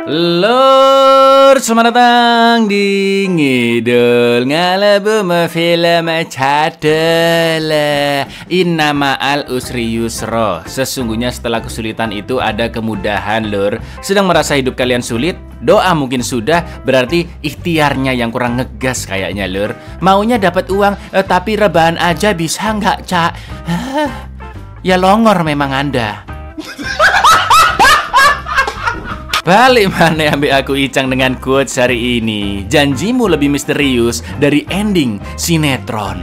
Lur, selamat datang di Ngidul Ngalabu Film Cadel. Inna ma'al usri yusra. Sesungguhnya setelah kesulitan itu ada kemudahan, lur. Sedang merasa hidup kalian sulit? Doa mungkin sudah, berarti ikhtiarnya yang kurang ngegas kayaknya, lur. Maunya dapat uang, tapi rebahan aja bisa nggak, Cak? Ya longor memang Anda. Balik mana ambil aku Icang dengan quotes hari ini. Janjimu lebih misterius dari ending sinetron.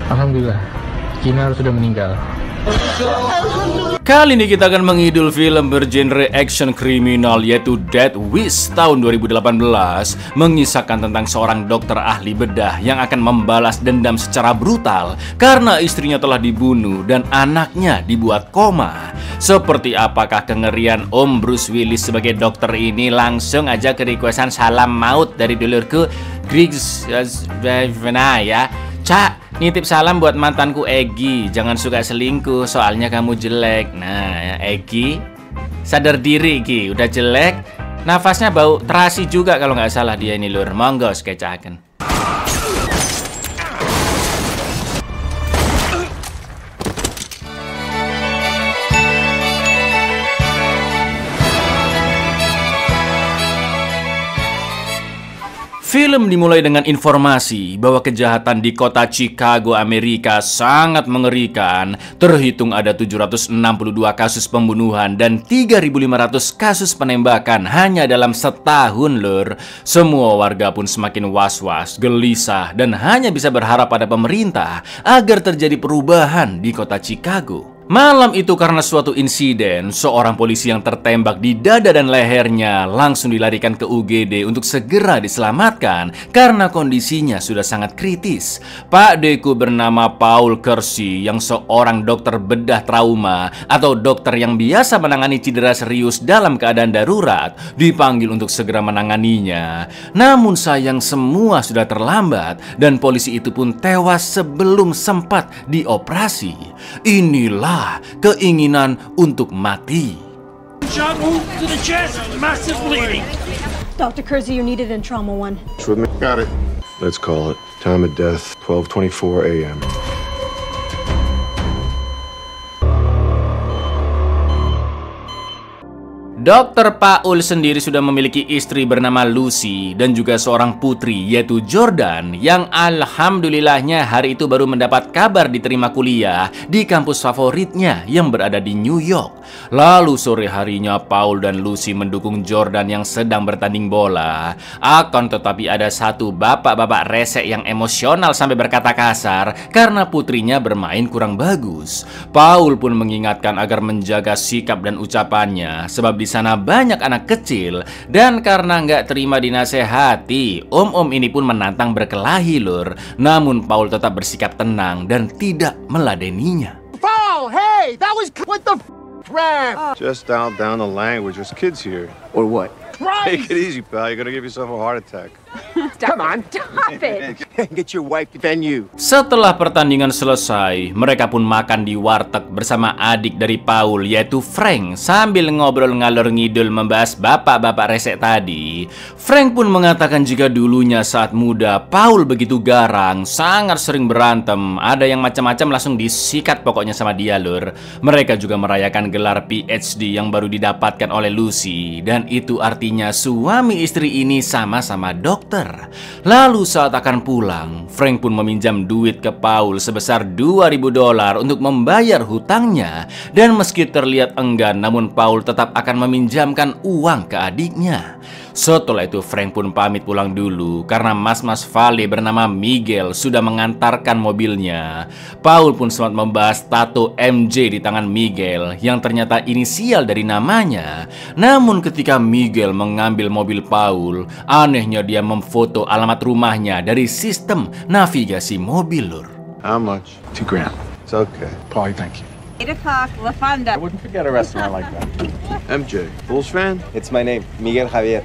Alhamdulillah, Kinar sudah meninggal. Kali ini kita akan mengidul film bergenre action kriminal yaitu Death Wish tahun 2018, mengisahkan tentang seorang dokter ahli bedah yang akan membalas dendam secara brutal karena istrinya telah dibunuh dan anaknya dibuat koma. Seperti apakah kengerian Om Bruce Willis sebagai dokter ini? Langsung aja ke requestan salam maut dari dulurku Griggs ya. Cak, nitip salam buat mantanku Egi. Jangan suka selingkuh, soalnya kamu jelek. Nah, Egi, sadar diri Ki. Udah jelek, nafasnya bau terasi juga kalau nggak salah dia ini, lur. Monggo skecaken. Film dimulai dengan informasi bahwa kejahatan di kota Chicago, Amerika sangat mengerikan. Terhitung ada 762 kasus pembunuhan dan 3.500 kasus penembakan hanya dalam setahun, lur. Semua warga pun semakin was-was, gelisah, dan hanya bisa berharap pada pemerintah agar terjadi perubahan di kota Chicago. Malam itu karena suatu insiden, seorang polisi yang tertembak di dada dan lehernya langsung dilarikan ke UGD untuk segera diselamatkan karena kondisinya sudah sangat kritis. Pak Deku bernama Paul Kersey yang seorang dokter bedah trauma atau dokter yang biasa menangani cedera serius dalam keadaan darurat dipanggil untuk segera menanganinya. Namun sayang semua sudah terlambat dan polisi itu pun tewas sebelum sempat dioperasi. Inilah keinginan untuk mati. Shot wound to the chest, massive bleeding. Dr. Kersey, you're needed in Trauma 1. With me. Got it. Let's call it. Time of death, 12:24 a.m. Dokter Paul sendiri sudah memiliki istri bernama Lucy dan juga seorang putri yaitu Jordan yang alhamdulillahnya hari itu baru mendapat kabar diterima kuliah di kampus favoritnya yang berada di New York. Lalu sore harinya Paul dan Lucy mendukung Jordan yang sedang bertanding bola. Akan tetapi ada satu bapak-bapak resek yang emosional sampai berkata kasar karena putrinya bermain kurang bagus. Paul pun mengingatkan agar menjaga sikap dan ucapannya sebab di sana banyak anak kecil dan karena nggak terima dinasehati, om-om ini pun menantang berkelahi, lur. Namun Paul tetap bersikap tenang dan tidak meladeninya. Paul, hey, that was what the crap. Just dial down the language. There's kids here. Or what? Take it easy, pal. You're gonna give yourself a heart attack. Come on, stop it. Get your wife to defend you. Setelah pertandingan selesai, mereka pun makan di warteg bersama adik dari Paul yaitu Frank sambil ngobrol ngalor ngidul membahas bapak-bapak resek tadi. Frank pun mengatakan jika dulunya saat muda Paul begitu garang, sangat sering berantem, ada yang macam-macam langsung disikat pokoknya sama dia, lur. Mereka juga merayakan gelar PhD yang baru didapatkan oleh Lucy dan itu artinya suami istri ini sama-sama dokter. Lalu saat akan pulang, Frank pun meminjam duit ke Paul sebesar $2.000 untuk membayar hutangnya. Dan meski terlihat enggan, namun Paul tetap akan meminjamkan uang ke adiknya. Setelah itu Frank pun pamit pulang dulu karena mas-mas Vale bernama Miguel sudah mengantarkan mobilnya. Paul pun sempat membahas tato MJ di tangan Miguel yang ternyata inisial dari namanya. Namun ketika Miguel mengambil mobil Paul, anehnya dia memfoto alamat rumahnya dari sistem navigasi mobil, lur. How much? $2 grand. It's okay. Paulie, thank you. 8 o'clock, La Fonda. I wouldn't forget a restaurant like that. MJ, Bulls fan? It's my name, Miguel Javier.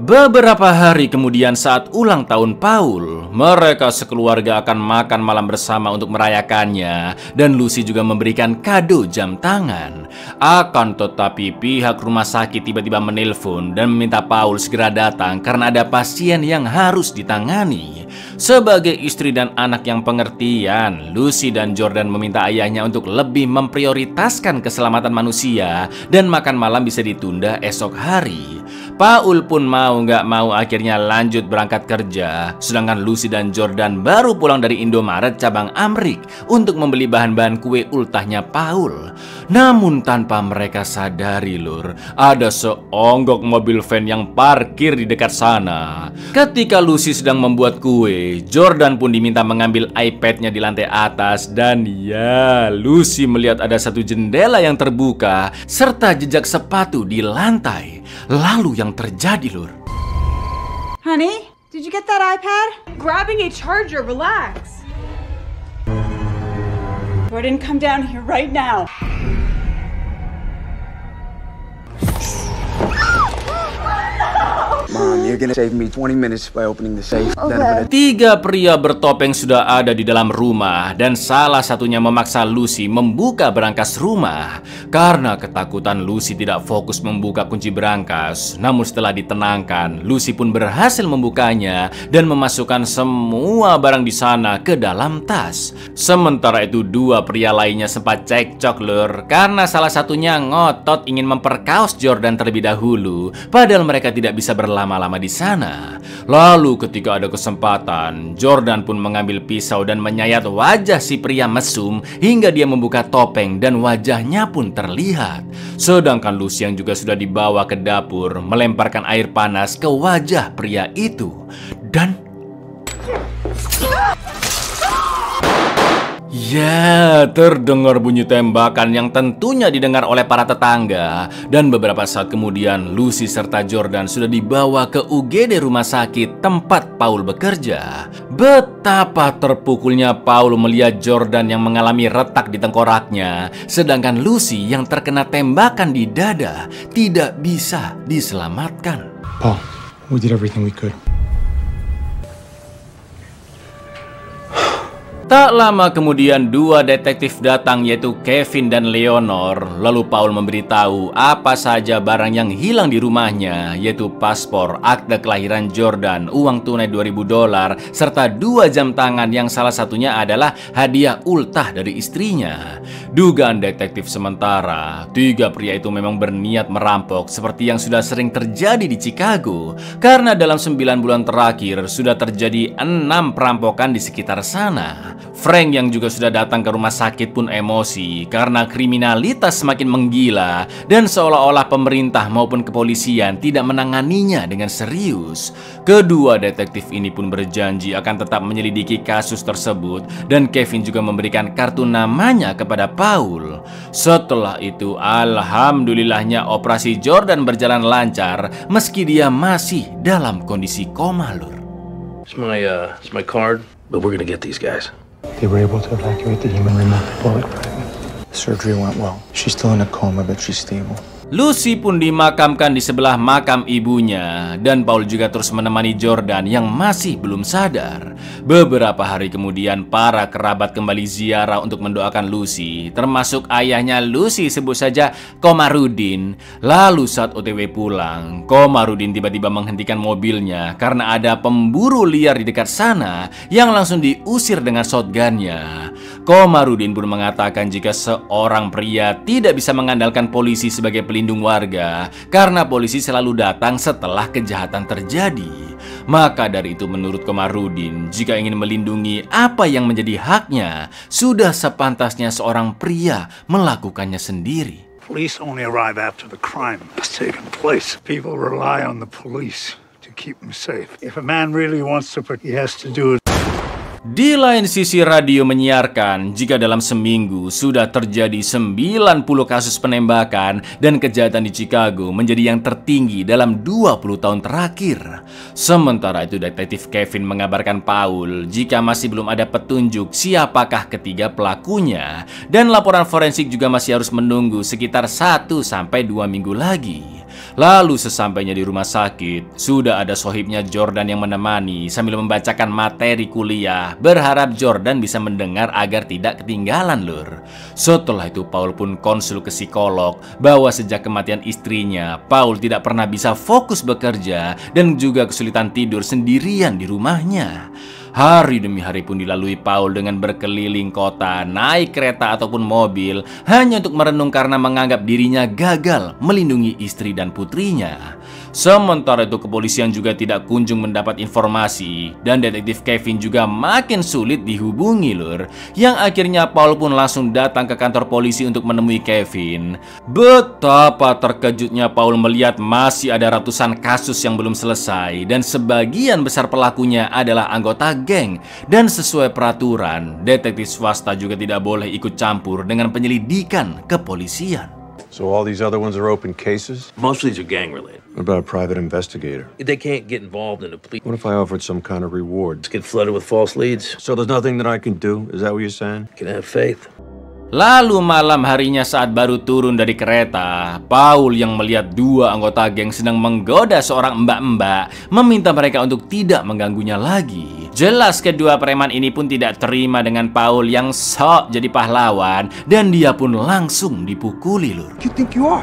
Beberapa hari kemudian saat ulang tahun Paul, mereka sekeluarga akan makan malam bersama untuk merayakannya, dan Lucy juga memberikan kado jam tangan. Akan tetapi pihak rumah sakit tiba-tiba menelpon dan meminta Paul segera datang karena ada pasien yang harus ditangani. Sebagai istri dan anak yang pengertian, Lucy dan Jordan meminta ayahnya untuk lebih memprioritaskan keselamatan manusia dan makan malam bisa ditunda esok hari. Paul pun mau nggak mau akhirnya lanjut berangkat kerja, sedangkan Lucy dan Jordan baru pulang dari Indomaret cabang Amrik untuk membeli bahan-bahan kue ultahnya Paul. Namun tanpa mereka sadari lur, ada seonggok mobil van yang parkir di dekat sana. Ketika Lucy sedang membuat kue, Jordan pun diminta mengambil iPad-nya di lantai atas, dan ya, Lucy melihat ada satu jendela yang terbuka serta jejak sepatu di lantai. Lalu yang terjadi lur, Honey, did you get that iPad? Grabbing a charger, relax. Jordan, come down here right now. Mom, you're gonna save me 20 minutes by opening the safe. Tiga pria bertopeng sudah ada di dalam rumah, dan salah satunya memaksa Lucy membuka berangkas rumah. Karena ketakutan, Lucy tidak fokus membuka kunci berangkas. Namun setelah ditenangkan, Lucy pun berhasil membukanya dan memasukkan semua barang di sana ke dalam tas. Sementara itu dua pria lainnya sempat cekcok lur, karena salah satunya ngotot ingin memperkaos Jordan terlebih dahulu, padahal mereka tidak bisa berlama-lama di sana. Lalu ketika ada kesempatan, Jordan pun mengambil pisau dan menyayat wajah si pria mesum hingga dia membuka topeng dan wajahnya pun terlihat. Sedangkan Lucy yang juga sudah dibawa ke dapur melemparkan air panas ke wajah pria itu. Dan ya, terdengar bunyi tembakan yang tentunya didengar oleh para tetangga. Dan beberapa saat kemudian, Lucy serta Jordan sudah dibawa ke UGD rumah sakit tempat Paul bekerja. Betapa terpukulnya Paul melihat Jordan yang mengalami retak di tengkoraknya, sedangkan Lucy yang terkena tembakan di dada tidak bisa diselamatkan. Paul, we did everything we could. Tak lama kemudian dua detektif datang, yaitu Kevin dan Leonor. Lalu Paul memberitahu apa saja barang yang hilang di rumahnya, yaitu paspor, akte kelahiran Jordan, uang tunai $2.000, serta 2 jam tangan yang salah satunya adalah hadiah ultah dari istrinya. Dugaan detektif sementara, 3 pria itu memang berniat merampok seperti yang sudah sering terjadi di Chicago, karena dalam 9 bulan terakhir sudah terjadi 6 perampokan di sekitar sana. Frank yang juga sudah datang ke rumah sakit pun emosi karena kriminalitas semakin menggila dan seolah-olah pemerintah maupun kepolisian tidak menanganinya dengan serius. Kedua detektif ini pun berjanji akan tetap menyelidiki kasus tersebut, dan Kevin juga memberikan kartu namanya kepada Paul. Setelah itu, alhamdulillahnya operasi Jordan berjalan lancar meski dia masih dalam kondisi koma lur. It's my card, but we're gonna get these guys. They were able to evacuate the human remote bullet fragment. The surgery went well. She's still in a coma, but she's stable. Lucy pun dimakamkan di sebelah makam ibunya, dan Paul juga terus menemani Jordan yang masih belum sadar. Beberapa hari kemudian para kerabat kembali ziarah untuk mendoakan Lucy, termasuk ayahnya Lucy, sebut saja Komarudin. Lalu saat OTW pulang, Komarudin tiba-tiba menghentikan mobilnya karena ada pemburu liar di dekat sana yang langsung diusir dengan shotgunnya. Komarudin pun mengatakan jika seorang pria tidak bisa mengandalkan polisi sebagai pelindung warga karena polisi selalu datang setelah kejahatan terjadi. Maka dari itu menurut Komarudin, jika ingin melindungi apa yang menjadi haknya, sudah sepantasnya seorang pria melakukannya sendiri. Police only arrive after the crime has taken place. People rely on the police to keep them safe. If a man really wants to, he has to do it. Di lain sisi, radio menyiarkan jika dalam seminggu sudah terjadi 90 kasus penembakan dan kejahatan di Chicago menjadi yang tertinggi dalam 20 tahun terakhir. Sementara itu detektif Kevin mengabarkan Paul jika masih belum ada petunjuk siapakah ketiga pelakunya, dan laporan forensik juga masih harus menunggu sekitar 1-2 minggu lagi. Lalu sesampainya di rumah sakit, sudah ada sohibnya Jordan yang menemani sambil membacakan materi kuliah, berharap Jordan bisa mendengar agar tidak ketinggalan, lur. Setelah itu Paul pun konsul ke psikolog bahwa sejak kematian istrinya, Paul tidak pernah bisa fokus bekerja dan juga kesulitan tidur sendirian di rumahnya. Hari demi hari pun dilalui Paul dengan berkeliling kota, naik kereta ataupun mobil, hanya untuk merenung karena menganggap dirinya gagal melindungi istri dan putrinya. Sementara itu kepolisian juga tidak kunjung mendapat informasi, dan detektif Kevin juga makin sulit dihubungi, lur. Yang akhirnya Paul pun langsung datang ke kantor polisi untuk menemui Kevin. Betapa terkejutnya Paul melihat masih ada ratusan kasus yang belum selesai, dan sebagian besar pelakunya adalah anggota geng. Dan sesuai peraturan, detektif swasta juga tidak boleh ikut campur dengan penyelidikan kepolisian. So all these other ones are open cases? Most of these are gang-related. What about a private investigator? They can't get involved in the police. What if I offered some kind of reward? Get flooded with false leads. So there's nothing that I can do? Is that what you're saying? Can have faith. Lalu malam harinya saat baru turun dari kereta, Paul yang melihat dua anggota geng sedang menggoda seorang mbak-mbak, meminta mereka untuk tidak mengganggunya lagi. Jelas kedua preman ini pun tidak terima dengan Paul yang sok jadi pahlawan, dan dia pun langsung dipukuli, lur. You think you are?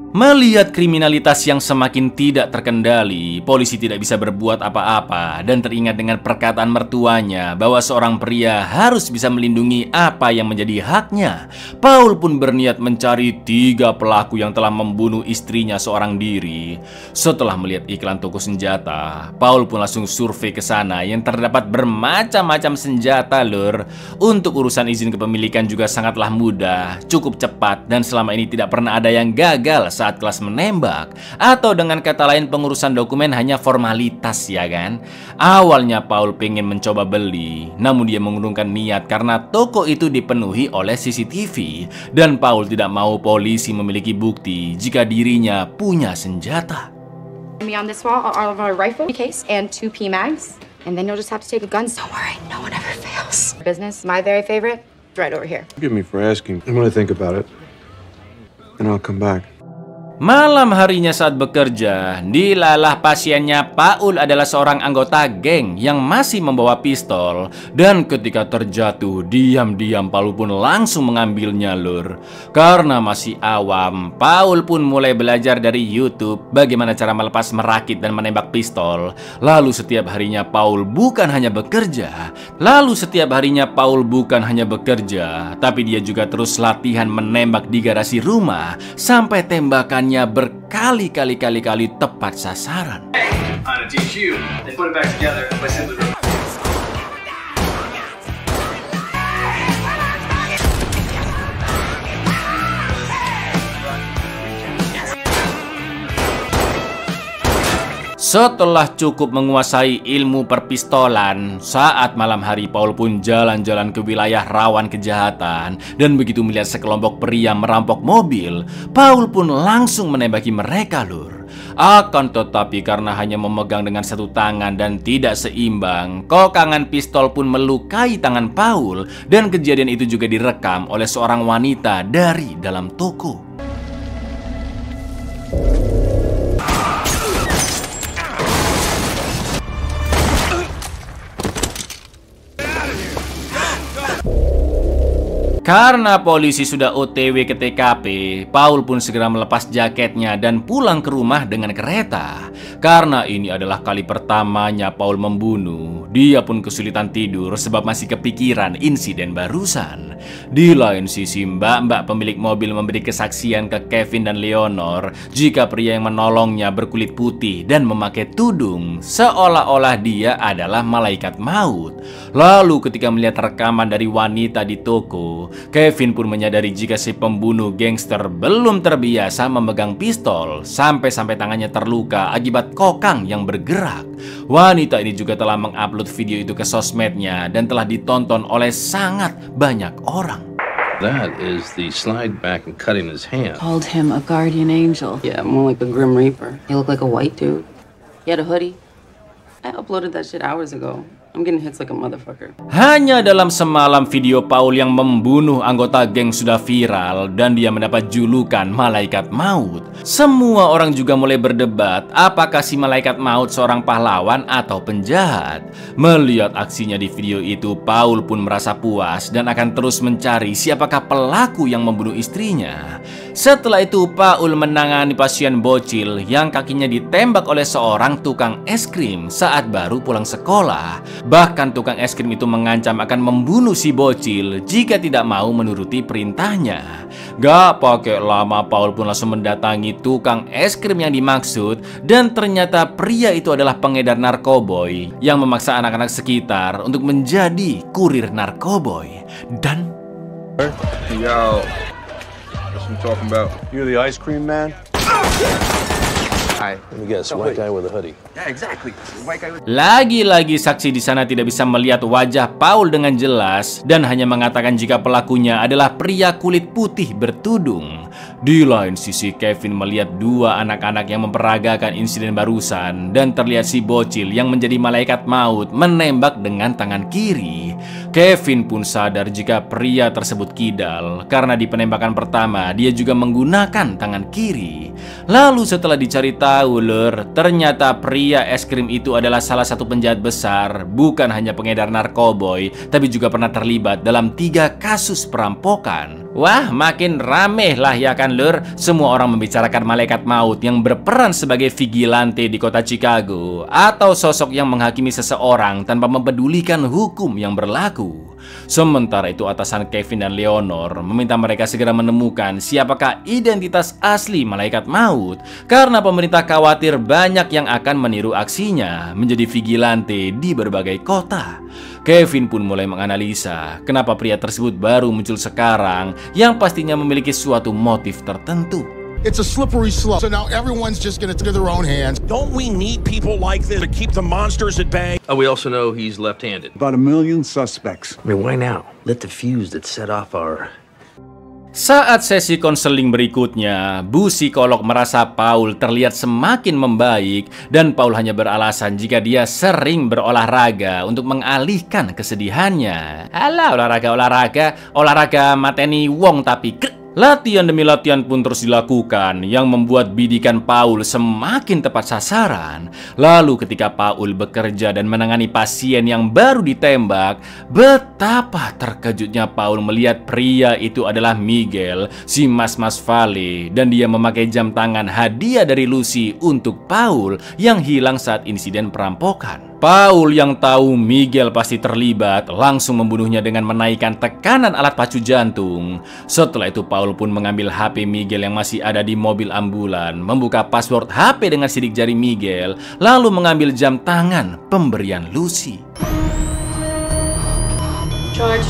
Melihat kriminalitas yang semakin tidak terkendali, polisi tidak bisa berbuat apa-apa dan teringat dengan perkataan mertuanya bahwa seorang pria harus bisa melindungi apa yang menjadi haknya. Paul pun berniat mencari 3 pelaku yang telah membunuh istrinya seorang diri. Setelah melihat iklan toko senjata, Paul pun langsung survei ke sana yang terdapat bermacam-macam senjata, lur. Untuk urusan izin kepemilikan juga sangatlah mudah, cukup cepat, dan selama ini tidak pernah ada yang gagal saat kelas menembak. Atau dengan kata lain, pengurusan dokumen hanya formalitas, ya kan? Awalnya Paul pengen mencoba beli, namun dia mengurungkan niat karena toko itu dipenuhi oleh CCTV, dan Paul tidak mau polisi memiliki bukti jika dirinya punya senjata. On this wall are all of our rifle case and 2 PMags, and then you'll just have to take a gun. Don't worry, no one ever fails. Business, my very favorite, right over here. Forgive me for asking. I'm gonna think about it. And I'll come back. Malam harinya saat bekerja, dilalah pasiennya Paul adalah seorang anggota geng yang masih membawa pistol. Dan ketika terjatuh, diam-diam Paul pun langsung mengambilnya, lur. Karena masih awam, Paul pun mulai belajar dari YouTube bagaimana cara melepas merakit dan menembak pistol. Lalu setiap harinya Paul bukan hanya bekerja, tapi dia juga terus latihan menembak di garasi rumah sampai tembakan berkali-kali tepat sasaran. Setelah cukup menguasai ilmu perpistolan, saat malam hari Paul pun jalan-jalan ke wilayah rawan kejahatan. Dan begitu melihat sekelompok pria merampok mobil, Paul pun langsung menembaki mereka, lur. Akan tetapi karena hanya memegang dengan satu tangan dan tidak seimbang, kokangan pistol pun melukai tangan Paul. Dan kejadian itu juga direkam oleh seorang wanita dari dalam toko. Karena polisi sudah OTW ke TKP, Paul pun segera melepas jaketnya dan pulang ke rumah dengan kereta. Karena ini adalah kali pertamanya Paul membunuh, dia pun kesulitan tidur sebab masih kepikiran insiden barusan. Di lain sisi, mbak-mbak pemilik mobil memberi kesaksian ke Kevin dan Leonor jika pria yang menolongnya berkulit putih dan memakai tudung, seolah-olah dia adalah malaikat maut. Lalu ketika melihat rekaman dari wanita di toko, Kevin pun menyadari jika si pembunuh gangster belum terbiasa memegang pistol sampai tangannya terluka akibat kokang yang bergerak. Wanita ini juga telah mengupload video itu ke sosmednya dan telah ditonton oleh sangat banyak orang. That is the slide back and cutting his hand. Called him a guardian angel. Yeah, more like the Grim Reaper. He looked like a white dude. He had a hoodie. I uploaded that shit hours ago. I'm getting hits like a motherfucker. Hanya dalam semalam video Paul yang membunuh anggota geng sudah viral dan dia mendapat julukan Malaikat Maut. Semua orang juga mulai berdebat apakah si Malaikat Maut seorang pahlawan atau penjahat. Melihat aksinya di video itu, Paul pun merasa puas dan akan terus mencari siapakah pelaku yang membunuh istrinya. Setelah itu Paul menangani pasien bocil yang kakinya ditembak oleh seorang tukang es krim saat baru pulang sekolah. Bahkan tukang es krim itu mengancam akan membunuh si bocil jika tidak mau menuruti perintahnya. Gak pakai lama Paul pun langsung mendatangi tukang es krim yang dimaksud. Dan ternyata pria itu adalah pengedar narkoboy yang memaksa anak-anak sekitar untuk menjadi kurir narkoboy. Dan Yo, that's what I'm talking about. You're the ice cream man? Let me guess, white guy with a hoodie. Yeah, exactly. White guy with... lagi-lagi saksi di sana tidak bisa melihat wajah Paul dengan jelas dan hanya mengatakan jika pelakunya adalah pria kulit putih bertudung. Di lain sisi Kevin melihat dua anak-anak yang memperagakan insiden barusan dan terlihat si bocil yang menjadi malaikat maut menembak dengan tangan kiri. Kevin pun sadar jika pria tersebut kidal karena di penembakan pertama dia juga menggunakan tangan kiri. Lalu setelah dicari tahu ternyata pria es krim itu adalah salah satu penjahat besar, bukan hanya pengedar narkoboy, tapi juga pernah terlibat dalam 3 kasus perampokan. Wah, makin rame lah ya kan lur. Semua orang membicarakan malaikat maut yang berperan sebagai vigilante di kota Chicago, atau sosok yang menghakimi seseorang tanpa mempedulikan hukum yang berlaku. Sementara itu atasan Kevin dan Leonor meminta mereka segera menemukan siapakah identitas asli malaikat maut, karena pemerintah khawatir banyak yang akan meniru aksinya menjadi vigilante di berbagai kota. Kevin pun mulai menganalisa kenapa pria tersebut baru muncul sekarang, yang pastinya memiliki suatu motif tertentu. It's a slippery slope. So now everyone's just going to take their own hands. Don't we need people like this to keep the monsters at bay? We also know he's left-handed. About 1 million suspects. I mean, why now? Lit the fuse that set off our... Saat sesi konseling berikutnya, Bu psikolog merasa Paul terlihat semakin membaik dan Paul hanya beralasan jika dia sering berolahraga untuk mengalihkan kesedihannya. Alah, olahraga mateni wong tapi latihan demi latihan pun terus dilakukan yang membuat bidikan Paul semakin tepat sasaran. Lalu ketika Paul bekerja dan menangani pasien yang baru ditembak, betapa terkejutnya Paul melihat pria itu adalah Miguel, si Mas Vale, dan dia memakai jam tangan hadiah dari Lucy untuk Paul yang hilang saat insiden perampokan. Paul yang tahu Miguel pasti terlibat langsung membunuhnya dengan menaikkan tekanan alat pacu jantung. Setelah itu Paul pun mengambil HP Miguel yang masih ada di mobil ambulan, membuka password HP dengan sidik jari Miguel, lalu mengambil jam tangan pemberian Lucy. George.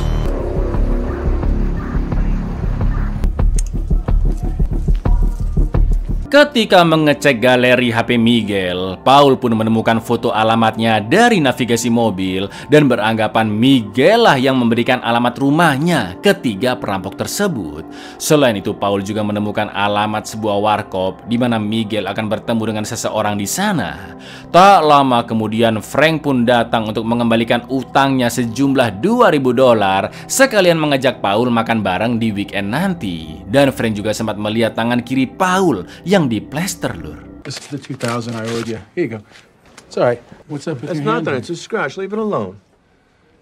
Ketika mengecek galeri HP Miguel, Paul pun menemukan foto alamatnya dari navigasi mobil dan beranggapan Miguel lah yang memberikan alamat rumahnya ketiga perampok tersebut. Selain itu, Paul juga menemukan alamat sebuah warkop di mana Miguel akan bertemu dengan seseorang di sana. Tak lama kemudian, Frank pun datang untuk mengembalikan utangnya sejumlah $2.000 sekalian mengajak Paul makan bareng di weekend nanti. Dan Frank juga sempat melihat tangan kiri Paul yang diplester lur. This is the 2,000 I owed you. Here you go. It's all right. What's up with It's your hand? nothing. It's a scratch. Leave it alone.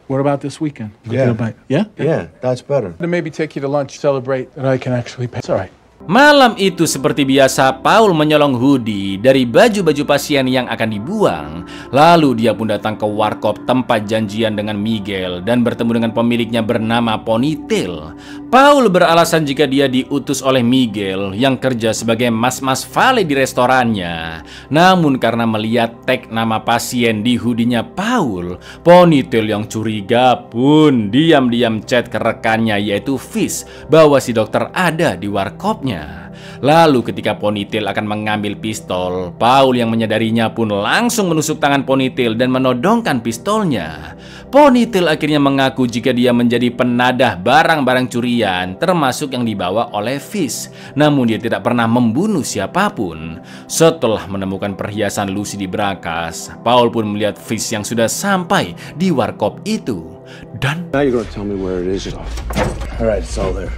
What about this weekend? Yeah. Yeah? Yeah, that's better. To maybe take you to lunch, celebrate that I can actually pay. It's all right. Malam itu seperti biasa Paul menyolong hoodie dari baju-baju pasien yang akan dibuang. Lalu dia pun datang ke warkop tempat janjian dengan Miguel dan bertemu dengan pemiliknya bernama Ponytail. Paul beralasan jika dia diutus oleh Miguel yang kerja sebagai Mas Vale di restorannya. Namun karena melihat tag nama pasien di hoodie-nya Paul, Ponytail yang curiga pun diam-diam chat ke rekannya yaitu Fish bahwa si dokter ada di warkopnya. wartegnya. Lalu ketika Ponytail akan mengambil pistol, Paul yang menyadarinya pun langsung menusuk tangan Ponytail dan menodongkan pistolnya. Ponytail akhirnya mengaku jika dia menjadi penadah barang-barang curian, termasuk yang dibawa oleh Fish. Namun dia tidak pernah membunuh siapapun. Setelah menemukan perhiasan Lucy di brankas, Paul pun melihat Fish yang sudah sampai di warkop itu. Dan Now you're gonna tell me where it is. All right, it's all there.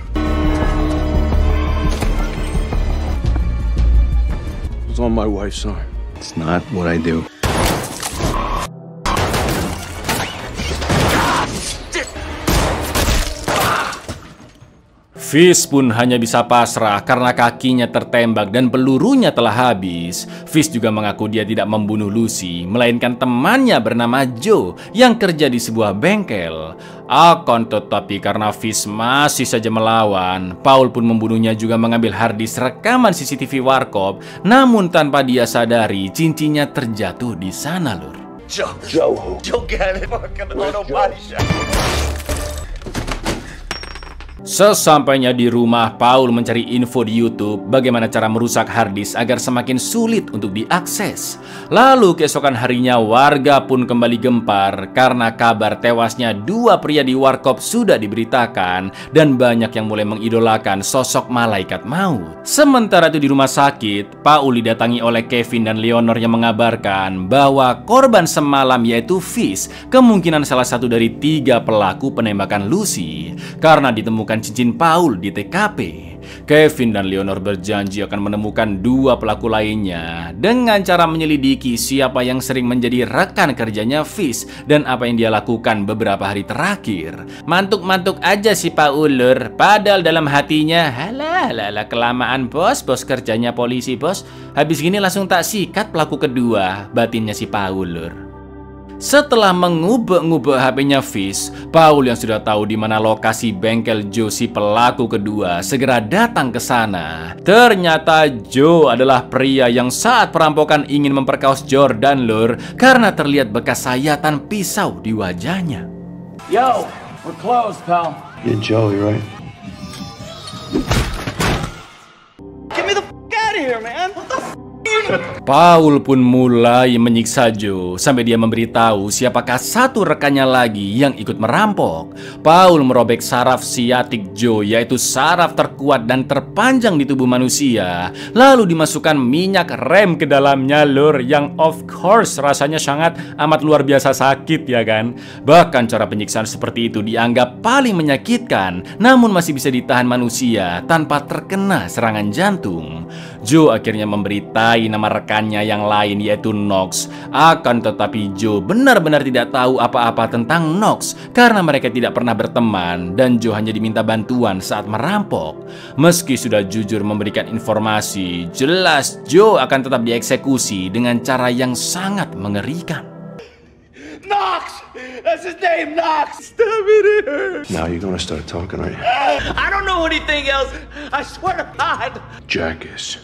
It's on my wife's arm. It's not what I do. Fish pun hanya bisa pasrah karena kakinya tertembak dan pelurunya telah habis. Fish juga mengaku dia tidak membunuh Lucy, melainkan temannya bernama Joe yang kerja di sebuah bengkel. Akan tetapi karena Fish masih saja melawan, Paul pun membunuhnya juga mengambil harddisk rekaman CCTV warkop. Namun tanpa dia sadari, cincinnya terjatuh di sana, Lur. Joe got it. Fucking no body shot. Sesampainya di rumah, Paul mencari info di YouTube bagaimana cara merusak harddisk agar semakin sulit untuk diakses. Lalu keesokan harinya warga pun kembali gempar karena kabar tewasnya dua pria di warkop sudah diberitakan dan banyak yang mulai mengidolakan sosok malaikat maut. Sementara itu di rumah sakit, Paul didatangi oleh Kevin dan Leonor yang mengabarkan bahwa korban semalam yaitu Fish kemungkinan salah satu dari 3 pelaku penembakan Lucy karena ditemukan cincin Paul di TKP. Kevin dan Leonor berjanji akan menemukan 2 pelaku lainnya dengan cara menyelidiki siapa yang sering menjadi rekan kerjanya Fish dan apa yang dia lakukan beberapa hari terakhir. Mantuk-mantuk aja si Paul, Lur. Padahal dalam hatinya, halah kelamaan bos kerjanya polisi bos. Habis gini langsung tak sikat pelaku kedua, batinnya si Paul, Lur. Setelah mengubek-ngubek HP-nya Fish, Paul yang sudah tahu di mana lokasi bengkel Joe si pelaku kedua segera datang ke sana. Ternyata Joe adalah pria yang saat perampokan ingin memperkaos Jordan, Lur, karena terlihat bekas sayatan pisau di wajahnya. Yo, we're closed, pal. Yeah, Joe, you're right. Get me the f out of here, man. What the f? Paul pun mulai menyiksa Joe sampai dia memberitahu siapakah satu rekannya lagi yang ikut merampok. Paul merobek saraf siatik Joe, yaitu saraf terkuat dan terpanjang di tubuh manusia, lalu dimasukkan minyak rem ke dalamnya, Lur, yang of course rasanya sangat amat luar biasa sakit, ya kan? Bahkan cara penyiksaan seperti itu dianggap paling menyakitkan, namun masih bisa ditahan manusia tanpa terkena serangan jantung. Joe akhirnya memberitai nama rekannya yang lain yaitu Knox. Akan tetapi Joe benar-benar tidak tahu apa-apa tentang Knox karena mereka tidak pernah berteman dan Joe hanya diminta bantuan saat merampok. Meski sudah jujur memberikan informasi, jelas Joe akan tetap dieksekusi dengan cara yang sangat mengerikan. Knox! That's his name, Knox! Stop it! Now you're gonna start talking, aren't you? I don't know anything else. I swear to God. Jackass.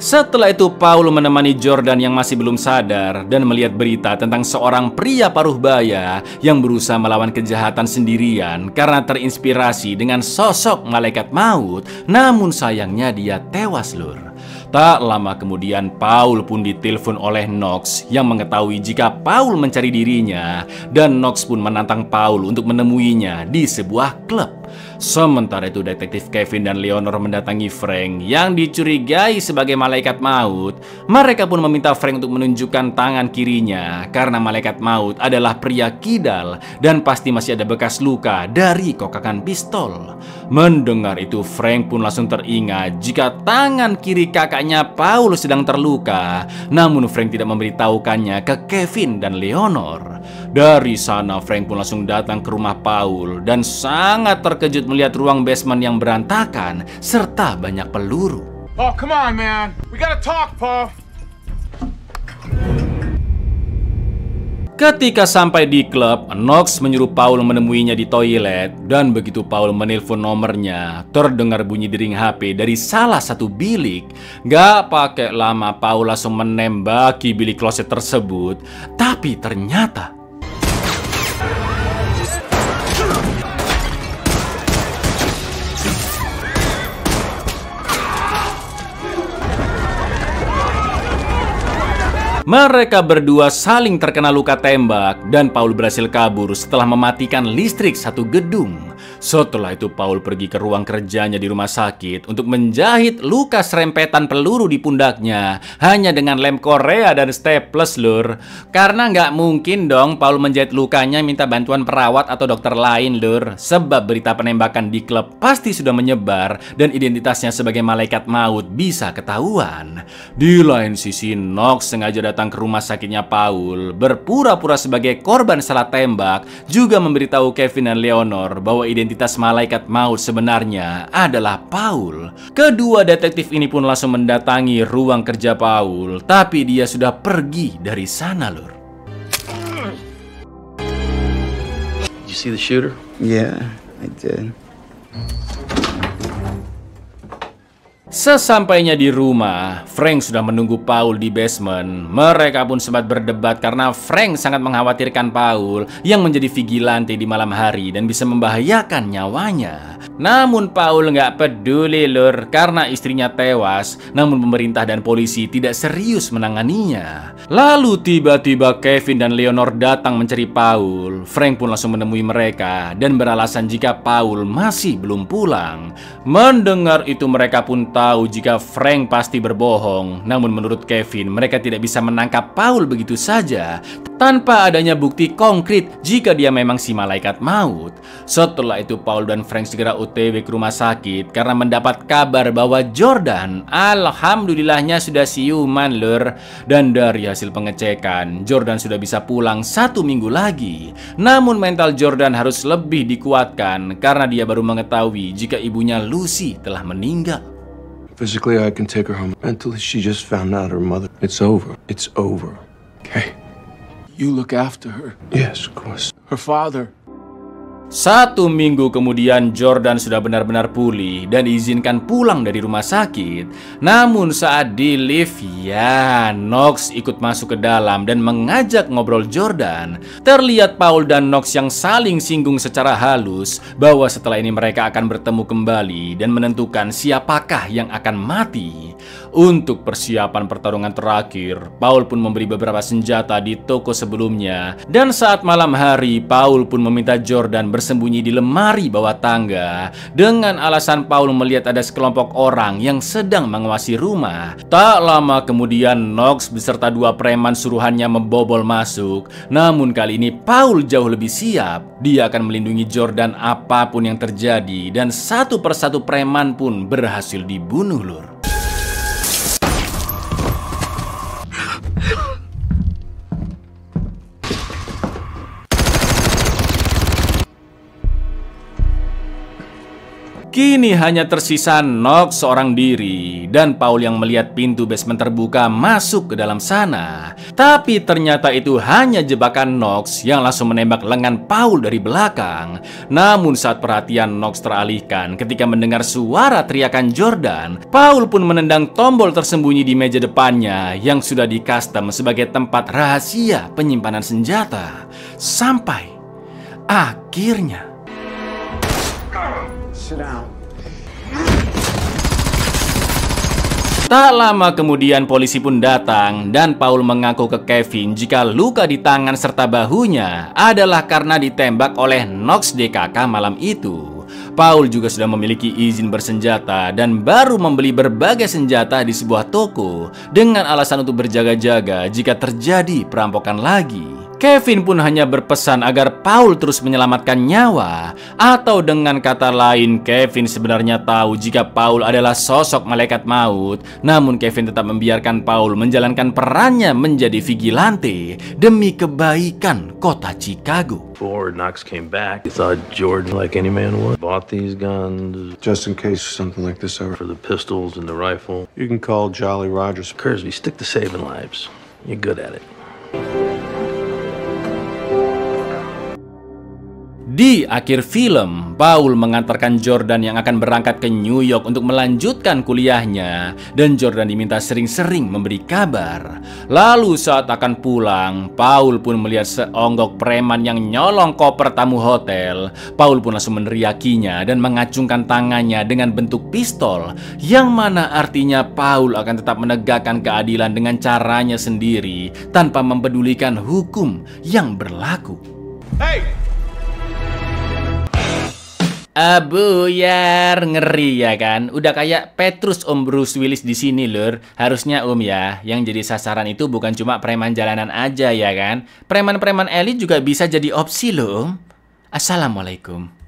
Setelah itu Paul menemani Jordan yang masih belum sadar dan melihat berita tentang seorang pria paruh baya yang berusaha melawan kejahatan sendirian karena terinspirasi dengan sosok malaikat maut, namun sayangnya dia tewas, Lur. Tak lama kemudian Paul pun ditelepon oleh Knox yang mengetahui jika Paul mencari dirinya dan Knox pun menantang Paul untuk menemuinya di sebuah klub. Sementara itu detektif Kevin dan Leonor mendatangi Frank yang dicurigai sebagai malaikat maut. Mereka pun meminta Frank untuk menunjukkan tangan kirinya karena malaikat maut adalah pria kidal dan pasti masih ada bekas luka dari kokakan pistol. Mendengar itu Frank pun langsung teringat jika tangan kiri kakaknya Paul sedang terluka. Namun Frank tidak memberitahukannya ke Kevin dan Leonor. Dari sana Frank pun langsung datang ke rumah Paul dan sangat terkejut melihat ruang basement yang berantakan serta banyak peluru. Oh, come on, man. We gotta talk, Paul. Ketika sampai di klub, Knox menyuruh Paul menemuinya di toilet dan begitu Paul menelpon nomornya, terdengar bunyi dering HP dari salah satu bilik. Gak pakai lama Paul langsung menembaki bilik kloset tersebut, tapi ternyata Mereka berdua saling terkena luka tembak dan Paul berhasil kabur setelah mematikan listrik satu gedung. Setelah itu Paul pergi ke ruang kerjanya di rumah sakit untuk menjahit luka serempetan peluru di pundaknya hanya dengan lem Korea dan staples lur. Karena nggak mungkin dong Paul menjahit lukanya minta bantuan perawat atau dokter lain lur. Sebab berita penembakan di klub pasti sudah menyebar dan identitasnya sebagai malaikat maut bisa ketahuan. Di lain sisi Knox sengaja datang ke rumah sakitnya Paul, berpura-pura sebagai korban salah tembak, juga memberitahu Kevin dan Leonor bahwa identitas malaikat maut sebenarnya adalah Paul. Kedua detektif ini pun langsung mendatangi ruang kerja Paul, tapi dia sudah pergi dari sana lur. Did you see the shooter? Yeah, I did. Sesampainya di rumah, Frank sudah menunggu Paul di basement. Mereka pun sempat berdebat karena Frank sangat mengkhawatirkan Paul yang menjadi vigilante di malam hari dan bisa membahayakan nyawanya. Namun Paul nggak peduli lur karena istrinya tewas, namun pemerintah dan polisi tidak serius menanganinya. Lalu tiba-tiba Kevin dan Leonor datang mencari Paul. Frank pun langsung menemui mereka dan beralasan jika Paul masih belum pulang. Mendengar itu mereka pun tahu jika Frank pasti berbohong. Namun menurut Kevin, mereka tidak bisa menangkap Paul begitu saja tanpa adanya bukti konkret jika dia memang si malaikat maut. Setelah itu Paul dan Frank segera OTW ke rumah sakit karena mendapat kabar bahwa Jordan alhamdulillahnya sudah siuman lur. Dan dari hasil pengecekan, Jordan sudah bisa pulang 1 minggu lagi. Namun mental Jordan harus lebih dikuatkan karena dia baru mengetahui jika ibunya Lucy telah meninggal. Physically, I can take her home. Mentally, she just found out her mother. It's over. It's over. Okay? You look after her. Yes, of course. Her father. 1 minggu kemudian Jordan sudah benar-benar pulih dan diizinkan pulang dari rumah sakit. Namun saat di lift, ya Knox ikut masuk ke dalam dan mengajak ngobrol Jordan. Terlihat Paul dan Knox yang saling singgung secara halus bahwa setelah ini mereka akan bertemu kembali dan menentukan siapakah yang akan mati. Untuk persiapan pertarungan terakhir, Paul pun memberi beberapa senjata di toko sebelumnya. Dan saat malam hari, Paul pun meminta Jordan bersembunyi di lemari bawah tangga dengan alasan Paul melihat ada sekelompok orang yang sedang mengawasi rumah. Tak lama kemudian Knox beserta 2 preman suruhannya membobol masuk. Namun kali ini Paul jauh lebih siap. Dia akan melindungi Jordan apapun yang terjadi dan satu persatu preman pun berhasil dibunuh lur. Kini hanya tersisa Knox seorang diri dan Paul yang melihat pintu basement terbuka masuk ke dalam sana. Tapi ternyata itu hanya jebakan Knox yang langsung menembak lengan Paul dari belakang. Namun saat perhatian Knox teralihkan ketika mendengar suara teriakan Jordan, Paul pun menendang tombol tersembunyi di meja depannya yang sudah di-custom sebagai tempat rahasia penyimpanan senjata. Sampai akhirnya tak lama kemudian polisi pun datang dan Paul mengaku ke Kevin jika luka di tangan serta bahunya adalah karena ditembak oleh Knox DKK malam itu. Paul juga sudah memiliki izin bersenjata dan baru membeli berbagai senjata di sebuah toko dengan alasan untuk berjaga-jaga jika terjadi perampokan lagi. Kevin pun hanya berpesan agar Paul terus menyelamatkan nyawa. Atau dengan kata lain, Kevin sebenarnya tahu jika Paul adalah sosok malaikat maut. Namun Kevin tetap membiarkan Paul menjalankan perannya menjadi vigilante demi kebaikan kota Chicago. Before Knox came back, he thought Jordan, like any man would, bought these guns. Just in case something like this ever. For the pistols and the rifle. You can call Jolly Rogers. Kersby, stick to saving lives. You're good at it. Di akhir film, Paul mengantarkan Jordan yang akan berangkat ke New York untuk melanjutkan kuliahnya, dan Jordan diminta sering-sering memberi kabar. Lalu saat akan pulang, Paul pun melihat seonggok preman yang nyolong koper tamu hotel. Paul pun langsung meneriakinya dan mengacungkan tangannya dengan bentuk pistol, yang mana artinya Paul akan tetap menegakkan keadilan dengan caranya sendiri tanpa mempedulikan hukum yang berlaku. Hey! Abuyar, ngeri ya kan? Udah kayak Petrus Om Bruce Willis di sini lur. Harusnya ya, yang jadi sasaran itu bukan cuma preman jalanan aja ya kan? Preman-preman elit juga bisa jadi opsi loh. Assalamualaikum.